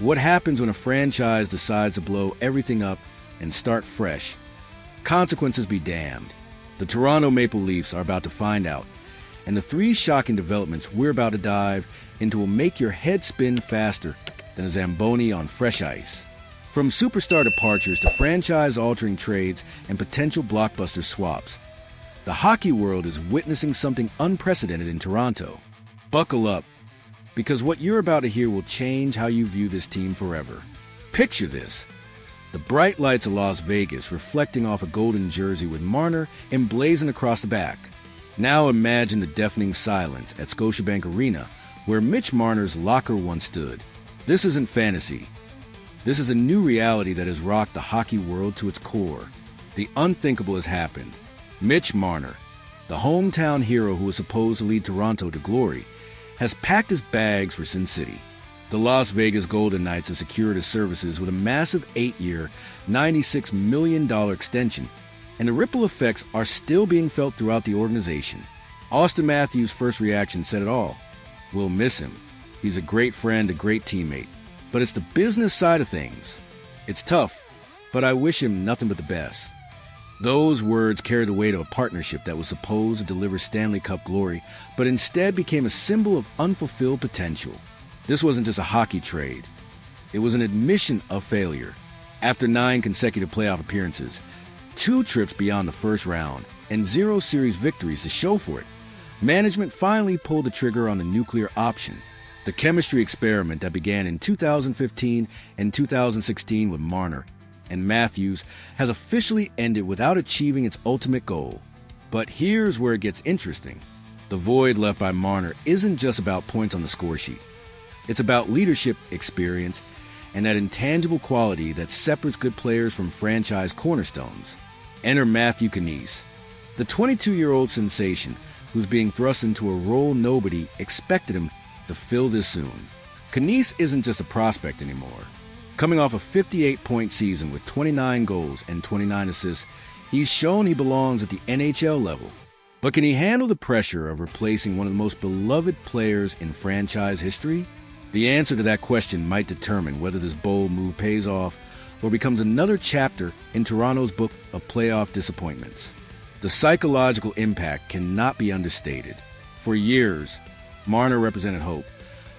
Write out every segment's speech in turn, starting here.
What happens when a franchise decides to blow everything up and start fresh? Consequences be damned. The Toronto Maple Leafs are about to find out, and the three shocking developments we're about to dive into will make your head spin faster than a Zamboni on fresh ice. From superstar departures to franchise-altering trades and potential blockbuster swaps, the hockey world is witnessing something unprecedented in Toronto. Buckle up, because what you're about to hear will change how you view this team forever. Picture this: the bright lights of Las Vegas reflecting off a golden jersey with Marner emblazoned across the back. Now imagine the deafening silence at Scotiabank Arena, where Mitch Marner's locker once stood. This isn't fantasy. This is a new reality that has rocked the hockey world to its core. The unthinkable has happened. Mitch Marner, the hometown hero who was supposed to lead Toronto to glory, has packed his bags for Sin City. The Las Vegas Golden Knights have secured his services with a massive 8-year, $96 million extension, and the ripple effects are still being felt throughout the organization. Austin Matthews' first reaction said it all. We'll miss him. He's a great friend, a great teammate. But it's the business side of things. It's tough, but I wish him nothing but the best. Those words carried the weight of a partnership that was supposed to deliver Stanley Cup glory, but instead became a symbol of unfulfilled potential. This wasn't just a hockey trade. It was an admission of failure. After 9 consecutive playoff appearances, 2 trips beyond the first round, and 0 series victories to show for it, management finally pulled the trigger on the nuclear option. The chemistry experiment that began in 2015 and 2016 with Marner and Matthews has officially ended without achieving its ultimate goal. But here's where it gets interesting. The void left by Marner isn't just about points on the score sheet. It's about leadership, experience, and that intangible quality that separates good players from franchise cornerstones. Enter Matthew Knies, the 22-year-old sensation who's being thrust into a role nobody expected him to fill this soon. Knies isn't just a prospect anymore. Coming off a 58-point season with 29 goals and 29 assists, he's shown he belongs at the NHL level. But can he handle the pressure of replacing one of the most beloved players in franchise history? The answer to that question might determine whether this bold move pays off or becomes another chapter in Toronto's book of playoff disappointments. The psychological impact cannot be understated. For years, Marner represented hope,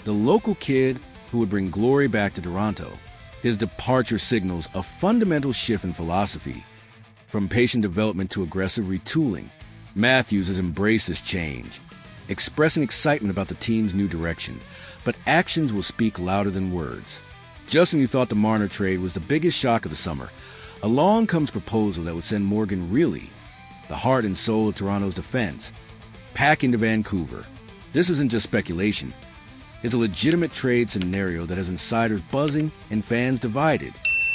the local kid who would bring glory back to Toronto. His departure signals a fundamental shift in philosophy, from patient development to aggressive retooling. Matthews has embraced this change, expressing excitement about the team's new direction, but actions will speak louder than words. Just when you thought the Marner trade was the biggest shock of the summer, along comes a proposal that would send Morgan Rielly, the heart and soul of Toronto's defense, packing to Vancouver. This isn't just speculation. It's a legitimate trade scenario that has insiders buzzing and fans divided.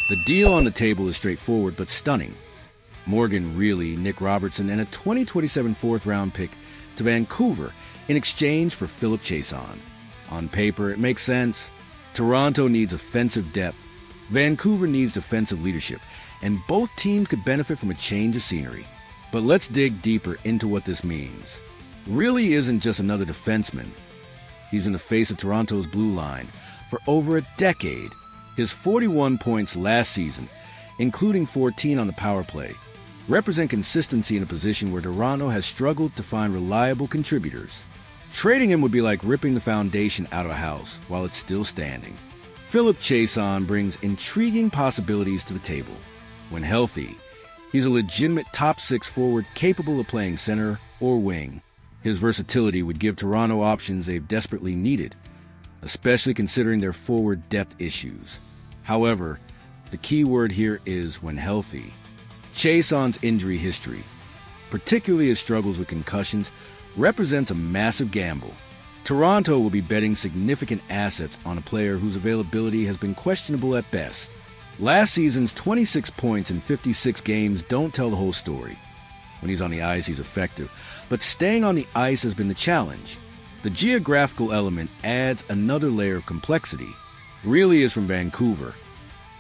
The deal on the table is straightforward but stunning. Morgan Rielly, Nick Robertson, and a 2027 fourth-round pick to Vancouver in exchange for Philip Chason. On paper, it makes sense. Toronto needs offensive depth. Vancouver needs defensive leadership, and both teams could benefit from a change of scenery. But let's dig deeper into what this means. Rielly isn't just another defenseman. He's in the face of Toronto's blue line for over a decade. His 41 points last season, including 14 on the power play, represent consistency in a position where Toronto has struggled to find reliable contributors. Trading him would be like ripping the foundation out of a house while it's still standing. Philip Chason brings intriguing possibilities to the table. When healthy, he's a legitimate top-6 forward capable of playing center or wing. His versatility would give Toronto options they've desperately needed, especially considering their forward depth issues. However, the key word here is when healthy. Chason's injury history, particularly his struggles with concussions, represents a massive gamble. Toronto will be betting significant assets on a player whose availability has been questionable at best. Last season's 26 points in 56 games don't tell the whole story. When he's on the ice, he's effective, but staying on the ice has been the challenge. The geographical element adds another layer of complexity. Rielly is from Vancouver,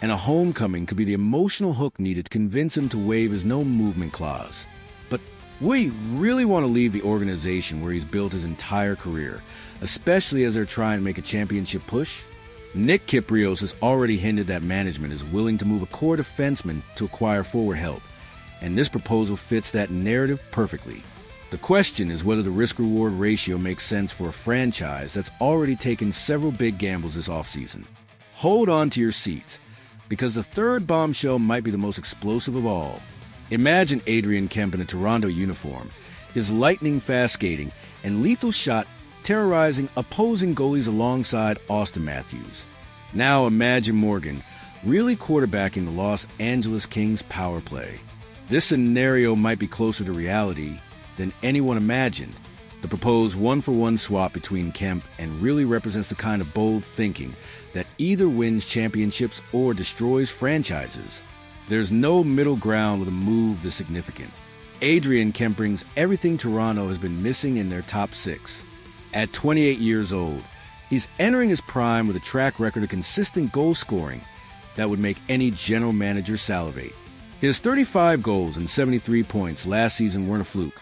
and a homecoming could be the emotional hook needed to convince him to waive his no-movement clause. But will he really want to leave the organization where he's built his entire career, especially as they're trying to make a championship push? Nick Kyprios has already hinted that management is willing to move a core defenseman to acquire forward help, and this proposal fits that narrative perfectly. The question is whether the risk-reward ratio makes sense for a franchise that's already taken several big gambles this offseason. Hold on to your seats, because the third bombshell might be the most explosive of all. Imagine Adrian Kemp in a Toronto uniform, his lightning-fast skating and lethal shot terrorizing opposing goalies alongside Austin Matthews. Now imagine Morgan really quarterbacking the Los Angeles Kings power play. This scenario might be closer to reality than anyone imagined. The proposed one-for-one swap between Kemp and really represents the kind of bold thinking that either wins championships or destroys franchises. There's no middle ground with a move this significant. Adrian Kemp brings everything Toronto has been missing in their top six. At 28 years old, he's entering his prime with a track record of consistent goal scoring that would make any general manager salivate. His 35 goals and 73 points last season weren't a fluke.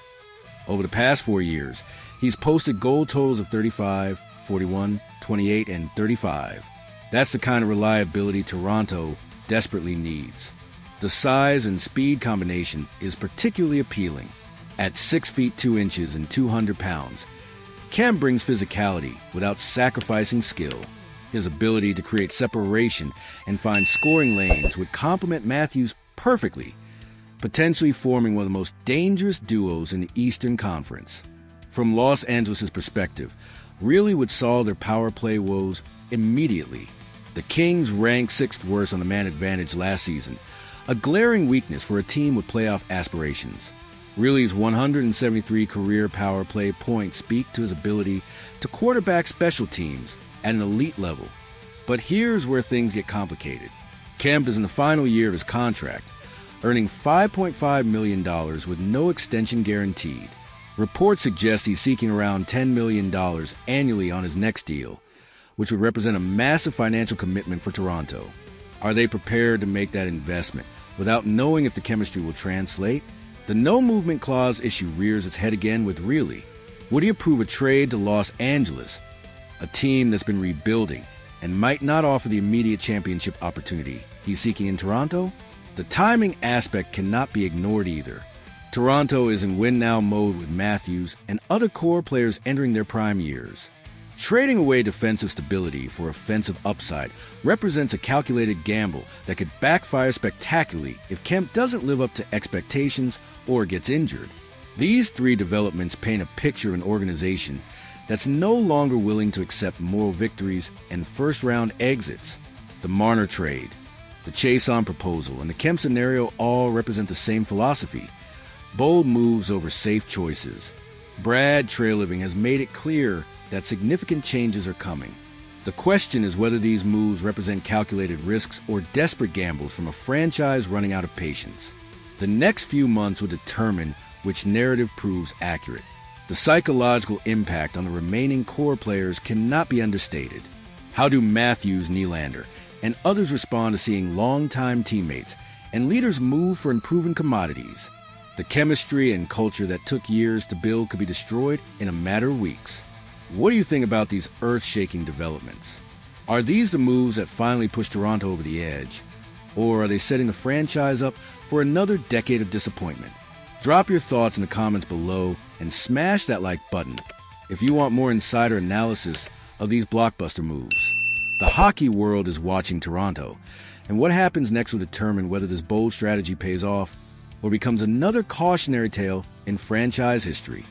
Over the past 4 years, he's posted goal totals of 35, 41, 28, and 35. That's the kind of reliability Toronto desperately needs. The size and speed combination is particularly appealing. At 6 feet 2 inches and 200 pounds, Kemp brings physicality without sacrificing skill. His ability to create separation and find scoring lanes would complement Matthews perfectly, potentially forming one of the most dangerous duos in the Eastern Conference. From Los Angeles' perspective, Rielly would solve their power play woes immediately. The Kings ranked 6th worst on the man advantage last season, a glaring weakness for a team with playoff aspirations. Rielly's 173 career power play points speak to his ability to quarterback special teams at an elite level. But here's where things get complicated. Kemp is in the final year of his contract, earning $5.5 million with no extension guaranteed. Reports suggest he's seeking around $10 million annually on his next deal, which would represent a massive financial commitment for Toronto. Are they prepared to make that investment without knowing if the chemistry will translate? The no-movement clause issue rears its head again with Rielly. Would he approve a trade to Los Angeles, a team that's been rebuilding and might not offer the immediate championship opportunity he's seeking in Toronto? The timing aspect cannot be ignored either. Toronto is in win-now mode with Matthews and other core players entering their prime years. Trading away defensive stability for offensive upside represents a calculated gamble that could backfire spectacularly if Kemp doesn't live up to expectations or gets injured. These three developments paint a picture of an organization that's no longer willing to accept moral victories and first-round exits. The Marner trade, the Chase-on proposal, and the Kemp scenario all represent the same philosophy: bold moves over safe choices. Brad Trailiving has made it clear that significant changes are coming. The question is whether these moves represent calculated risks or desperate gambles from a franchise running out of patience. The next few months will determine which narrative proves accurate. The psychological impact on the remaining core players cannot be understated. How do Matthews, Nylander, and others respond to seeing longtime teammates and leaders move for unproven commodities? The chemistry and culture that took years to build could be destroyed in a matter of weeks. What do you think about these earth-shaking developments? Are these the moves that finally push Toronto over the edge? Or are they setting the franchise up for another decade of disappointment? Drop your thoughts in the comments below and smash that like button if you want more insider analysis of these blockbuster moves. The hockey world is watching Toronto, and what happens next will determine whether this bold strategy pays off or becomes another cautionary tale in franchise history.